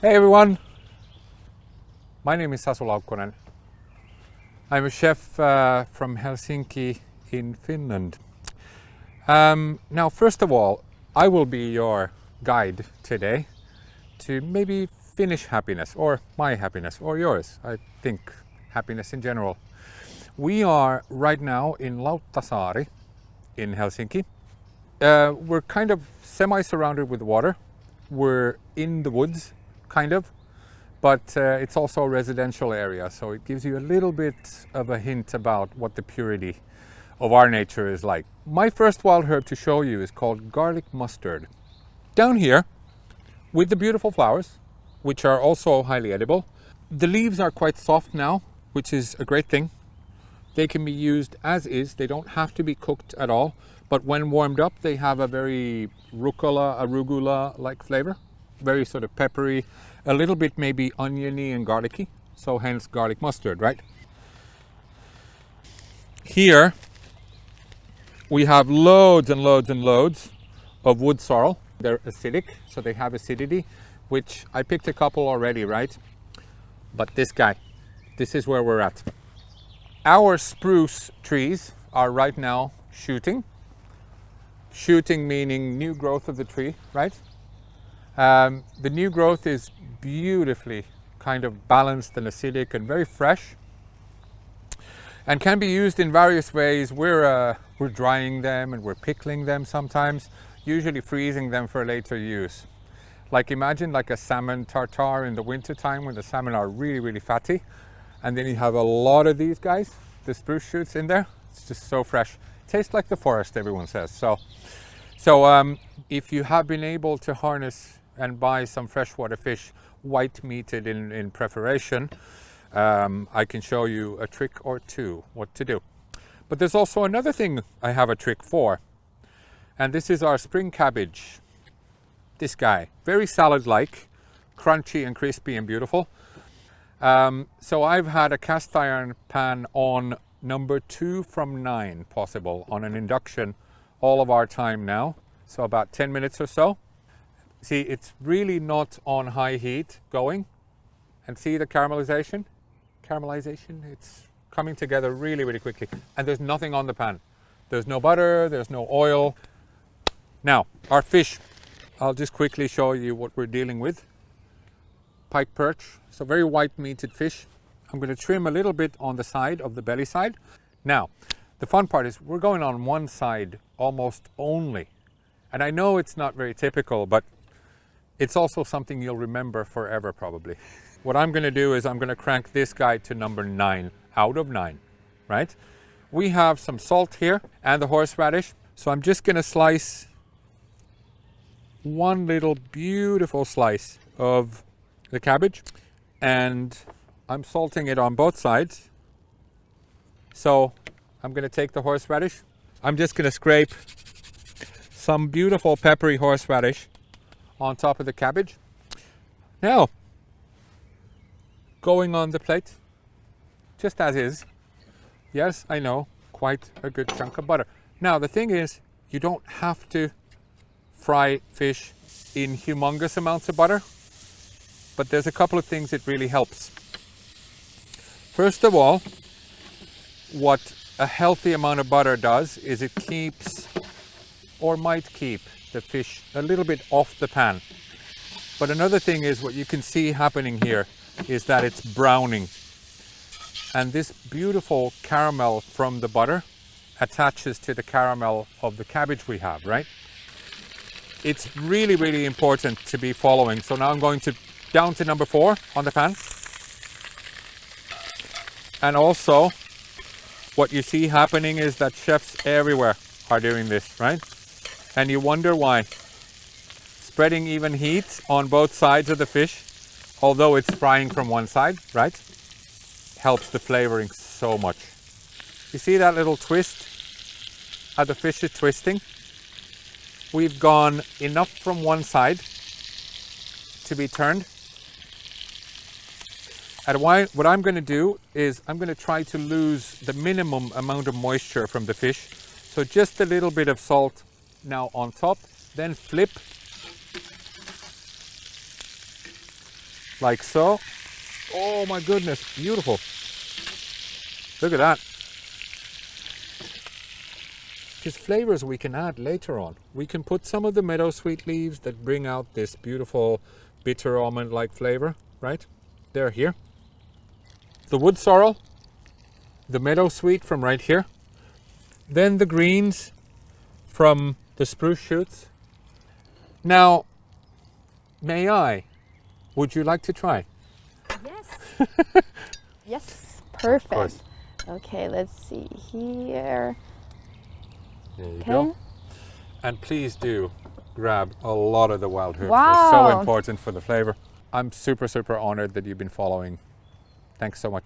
Hey everyone, my name is Sasu. I'm a chef from Helsinki in Finland. Now, first of all, I will be your guide today to maybe Finnish happiness, or my happiness, or yours. I think happiness in general. We are right now in Lauttasaari in Helsinki. We're kind of semi-surrounded with water. We're in the woods, kind of, but it's also a residential area, so it gives you a little bit of a hint about what the purity of our nature is like. My first wild herb to show you is called garlic mustard. Down here, with the beautiful flowers, which are also highly edible. The leaves are quite soft now, which is a great thing. They can be used as is, they don't have to be cooked at all, but when warmed up, they have a very arugula-like flavor. Very sort of peppery, a little bit maybe oniony and garlicky, so hence garlic mustard, right? Here we have loads and loads and loads of wood sorrel. They're acidic, so they have acidity, which I picked a couple already, right? But this guy, this is where we're at. Our spruce trees are right now shooting. Shooting meaning new growth of the tree, right? The new growth is beautifully kind of balanced and acidic and very fresh, and can be used in various ways. We're drying them and we're pickling them sometimes, usually freezing them for later use. Like imagine like a salmon tartare in the winter time when the salmon are really, really fatty, and then you have a lot of these guys, the spruce shoots in there. It's just so fresh. Tastes like the forest, everyone says. So if you have been able to harness and buy some freshwater fish, white meated in preparation, I can show you a trick or two what to do. But there's also another thing I have a trick for, and this is our spring cabbage. This guy, very salad-like, crunchy and crispy and beautiful. So I've had a cast iron pan on number 2 from 9 possible on an induction all of our time now, so about 10 minutes or so. See, it's really not on high heat going, and see the caramelization, it's coming together really, really quickly, and there's nothing on the pan. There's no butter, there's no oil. Now, our fish, I'll just quickly show you what we're dealing with. Pike perch, so very white meated fish. I'm going to trim a little bit on the side of the belly side. Now, the fun part is we're going on one side almost only. And I know it's not very typical, but it's also something you'll remember forever probably. What I'm going to do is I'm going to crank this guy to number 9 out of 9, right? We have some salt here and the horseradish. So I'm just going to slice one little beautiful slice of the cabbage, and I'm salting it on both sides. So I'm going to take the horseradish. I'm just going to scrape some beautiful peppery horseradish on top of the cabbage. Now, going on the plate, just as is. Yes, I know, quite a good chunk of butter. Now, the thing is, you don't have to fry fish in humongous amounts of butter, but there's a couple of things that really helps. First of all, what a healthy amount of butter does is it keeps, or might keep, the fish a little bit off the pan. But another thing is what you can see happening here is that it's browning, and this beautiful caramel from the butter attaches to the caramel of the cabbage we have, right? It's really, really important to be following. So now I'm going to down to number 4 on the pan. And also what you see happening is that chefs everywhere are doing this, right? And you wonder why. Spreading even heat on both sides of the fish, although it's frying from one side, right? Helps the flavoring so much. You see that little twist? How the fish is twisting? We've gone enough from one side to be turned. And what I'm going to do is I'm going to try to lose the minimum amount of moisture from the fish. So just a little bit of salt now on top, then flip. like so. Oh my goodness, beautiful. Look at that. These flavors we can add later on. We can put some of the meadow sweet leaves that bring out this beautiful bitter almond-like flavor, right? They're here. The wood sorrel, the meadow sweet from right here. Then the greens from the spruce shoots. Now, may I? Would you like to try? Yes. Yes, perfect. Of course. Okay, let's see here. There you Okay. go. And please do grab a lot of the wild herbs. Wow. They're so important for the flavor. I'm super, super honored that you've been following. Thanks so much.